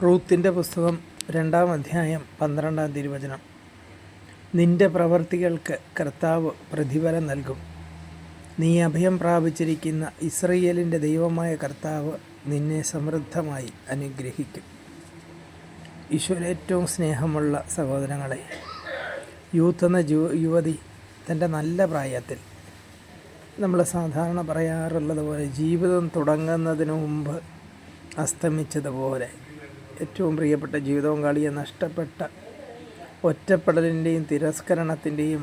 റൂത്തിൻ്റെ പുസ്തകം 2-ാം അധ്യായം 12-ാം തിരുവചനം. നിന്റെ പ്രവർത്തികൾക്ക് കർത്താവ് പ്രതിഫലം നൽകും. നീ അഭയം പ്രാപിച്ചിരിക്കുന്ന ഇസ്രയേലിൻ്റെ ദൈവമായ കർത്താവ് നിന്നെ സമൃദ്ധമായി അനുഗ്രഹിക്കും. ഈശോയിൽ ഏറ്റവും സ്നേഹമുള്ള സഹോദരങ്ങളെ, യൂത്ത് എന്ന യുവതി തൻ്റെ നല്ല പ്രായത്തിൽ, നമ്മൾ സാധാരണ പറയാറുള്ളത് പോലെ, ജീവിതം തുടങ്ങുന്നതിന് മുമ്പ് അസ്തമിച്ചതുപോലെ ഏറ്റവും പ്രിയപ്പെട്ട ജീവിത പങ്കാളിയെ നഷ്ടപ്പെട്ട ഒറ്റപ്പെടലിൻ്റെയും തിരസ്കരണത്തിൻ്റെയും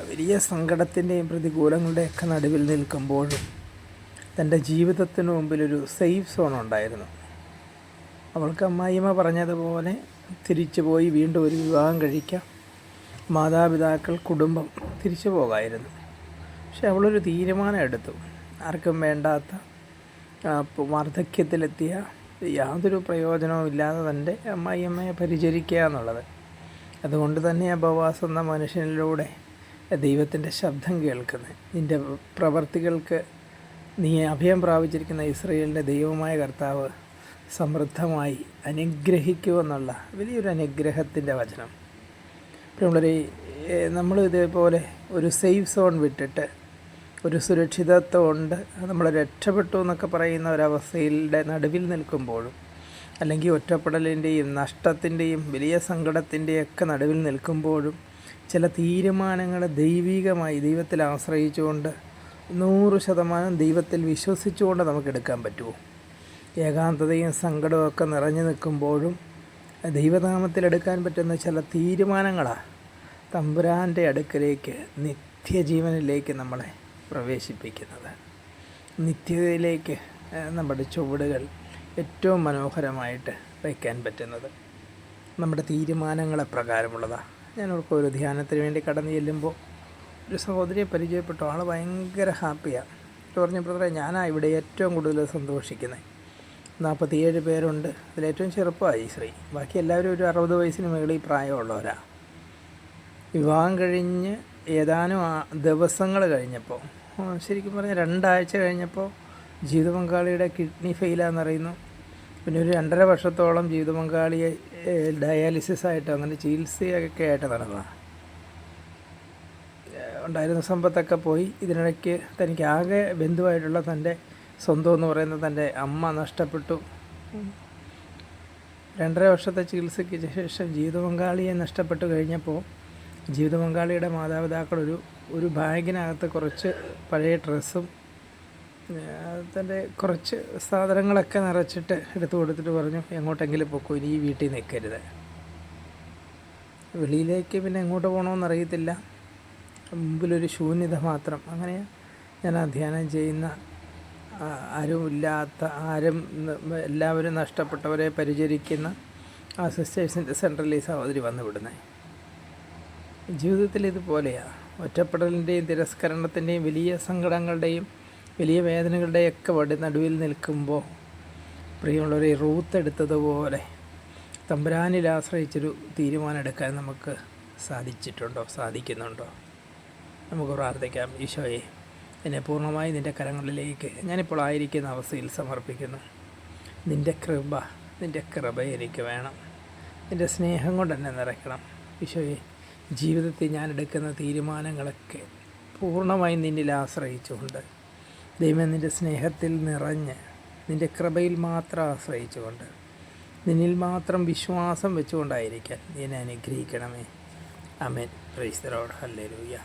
വലിയ സങ്കടത്തിൻ്റെയും പ്രതികൂലങ്ങളുടെയൊക്കെ നടുവിൽ നിൽക്കുമ്പോഴും തൻ്റെ ജീവിതത്തിന് മുമ്പിലൊരു സേഫ് സോൺ ഉണ്ടായിരുന്നു. അവൾക്ക് അമ്മായിയമ്മ പറഞ്ഞതുപോലെ തിരിച്ചു പോയി വീണ്ടും ഒരു വിവാഹം കഴിക്കാം, മാതാപിതാക്കൾ, കുടുംബം തിരിച്ചു പോകാമായിരുന്നു. പക്ഷെ അവളൊരു തീരുമാനം എടുത്തു. ആർക്കും വേണ്ടാത്ത വാർദ്ധക്യത്തിലെത്തിയ യാതൊരു പ്രയോജനവും ഇല്ലാതെ തൻ്റെ അമ്മായിയമ്മയെ പരിചരിക്കുക എന്നുള്ളത്. അതുകൊണ്ട് തന്നെ ബോവാസ് എന്ന മനുഷ്യനിലൂടെ ദൈവത്തിൻ്റെ ശബ്ദം കേൾക്കുന്നത്, നിൻ്റെ പ്രവർത്തികൾക്ക് നീ അഭയം പ്രാപിച്ചിരിക്കുന്ന ഇസ്രയേലിൻ്റെ ദൈവമായ കർത്താവ് സമൃദ്ധമായി അനുഗ്രഹിക്കുമെന്നുള്ള വലിയൊരു അനുഗ്രഹത്തിൻ്റെ വചനം. നമ്മൾ ഇതേപോലെ ഒരു സേഫ് സോൺ വിട്ടിട്ട് ഒരു സുരക്ഷിതത്വം ഉണ്ട്, നമ്മൾ രക്ഷപ്പെട്ടു എന്നൊക്കെ പറയുന്ന ഒരവസ്ഥയുടെ നടുവിൽ നിൽക്കുമ്പോഴും, അല്ലെങ്കിൽ ഒറ്റപ്പെടലിൻ്റെയും നഷ്ടത്തിൻ്റെയും വലിയ സങ്കടത്തിൻ്റെയൊക്കെ നടുവിൽ നിൽക്കുമ്പോഴും ചില തീരുമാനങ്ങൾ ദൈവികമായി ദൈവത്തിൽ ആശ്രയിച്ചുകൊണ്ട് 100% ദൈവത്തിൽ വിശ്വസിച്ചുകൊണ്ട് നമുക്ക് എടുക്കാൻ പറ്റുമോ? ഏകാന്തതയും സങ്കടവും ഒക്കെ നിറഞ്ഞു നിൽക്കുമ്പോഴും ദൈവനാമത്തിലെടുക്കാൻ പറ്റുന്ന ചില തീരുമാനങ്ങളാണ് തമ്പുരാൻ്റെ അടുക്കലേക്ക്, നിത്യജീവനിലേക്ക് നമ്മളെ പ്രവേശിപ്പിക്കുന്നത്. നിത്യതയിലേക്ക് നമ്മുടെ ചുവടുകൾ ഏറ്റവും മനോഹരമായിട്ട് വയ്ക്കാൻ പറ്റുന്നത് നമ്മുടെ തീരുമാനങ്ങളെ പ്രകാരമുള്ളതാണ്. ഞാൻ ഒരു ധ്യാനത്തിന് വേണ്ടി കടന്നു ചെല്ലുമ്പോൾ ഒരു സഹോദരിയെ പരിചയപ്പെട്ടു. ആൾ ഭയങ്കര ഹാപ്പിയാണ്. പറഞ്ഞ ബ്രദറെ, ഞാനാണ് ഇവിടെ ഏറ്റവും കൂടുതൽ സന്തോഷിക്കുന്നത്. 47 പേരുണ്ട്. അതിലേറ്റവും ചെറുപ്പമായി ശ്രീ. ബാക്കി എല്ലാവരും ഒരു 60 വയസ്സിന് മുകളിൽ പ്രായമുള്ളവരാണ്. വിവാഹം കഴിഞ്ഞ് ഏതാനും ദിവസങ്ങൾ കഴിഞ്ഞപ്പോൾ, ശരിക്കും പറഞ്ഞാൽ 2 ആഴ്ച കഴിഞ്ഞപ്പോൾ ജീവിത പങ്കാളിയുടെ കിഡ്നി ഫെയിലാണെന്നറിയുന്നു. പിന്നെ ഒരു 2.5 വർഷത്തോളം ജീവിത പങ്കാളിയെ ഡയാലിസിസ് ആയിട്ട് അങ്ങനെ ചികിത്സയൊക്കെ ആയിട്ട് നടന്നതാണ്. ഉണ്ടായിരുന്ന സമ്പത്തൊക്കെ പോയി. ഇതിനിടയ്ക്ക് തനിക്ക് ആകെ ബന്ധുവായിട്ടുള്ള തൻ്റെ സ്വന്തം എന്ന് പറയുന്നത് തൻ്റെ അമ്മ നഷ്ടപ്പെട്ടു. 2.5 വർഷത്തെ ചികിത്സയ്ക്ക് ശേഷം ജീവിത പങ്കാളിയെ നഷ്ടപ്പെട്ടു കഴിഞ്ഞപ്പോൾ ജീവിത പങ്കാളിയുടെ മാതാപിതാക്കൾ ഒരു ബാഗിനകത്ത് കുറച്ച് പഴയ ഡ്രസ്സും തൻ്റെ കുറച്ച് സാധനങ്ങളൊക്കെ നിറച്ചിട്ട് എടുത്തു കൊടുത്തിട്ട് പറഞ്ഞു, എങ്ങോട്ടെങ്കിലും പൊക്കോ, ഇനി ഈ വീട്ടിൽ നിൽക്കരുത്. വെളിയിലേക്ക് പിന്നെ എങ്ങോട്ട് പോകണമെന്നറിയത്തില്ല. മുമ്പിലൊരു ശൂന്യത മാത്രം. അങ്ങനെ ഞാൻ ധ്യാനം ചെയ്യുന്ന ആരുമില്ലാത്ത, എല്ലാവരും നഷ്ടപ്പെട്ടവരെ പരിചരിക്കുന്ന ആ സിസ്റ്റേഴ്സിൻ്റെ സെൻട്രൽ ഈ സഹോദരി വന്നു വിടുന്നത്. ജീവിതത്തിൽ ഇതുപോലെയാണ്. ഒറ്റപ്പെടലിൻ്റെയും തിരസ്കരണത്തിൻ്റെയും വലിയ സങ്കടങ്ങളുടെയും വലിയ വേദനകളുടെയൊക്കെ നടുവിൽ നിൽക്കുമ്പോൾ, പ്രിയമുള്ളവരെ, റൂത്ത് എടുത്തതുപോലെ തമ്പുരാനിൽ ആശ്രയിച്ചൊരു തീരുമാനം എടുക്കാൻ നമുക്ക് സാധിക്കുന്നുണ്ടോ? നമുക്ക് പ്രാർത്ഥിക്കാം. ഈശോയെ, എന്നെ പൂർണ്ണമായി നിൻ്റെ കരങ്ങളിലേക്ക് ഞാനിപ്പോൾ ആയിരിക്കുന്ന അവസ്ഥയിൽ സമർപ്പിക്കുന്നു. നിൻ്റെ കൃപ എനിക്ക് വേണം. നിൻ്റെ സ്നേഹം കൊണ്ട് എന്നെ നിറയ്ക്കണം. ഈശോയെ, ജീവിതത്തിൽ ഞാൻ എടുക്കുന്ന തീരുമാനങ്ങളൊക്കെ പൂർണ്ണമായി നിന്നിൽ ആശ്രയിച്ചുകൊണ്ട്, ദൈവമേ, നിൻ്റെ സ്നേഹത്തിൽ നിറഞ്ഞ് നിൻ്റെ കൃപയിൽ മാത്രം ആശ്രയിച്ചുകൊണ്ട്, നിന്നിൽ മാത്രം വിശ്വാസം വെച്ചുകൊണ്ടായിരിക്കാൻ നീ എന്നെ അനുഗ്രഹിക്കണമേ. ആമേൻ. Praise the Lord. ഹല്ലേലൂയ.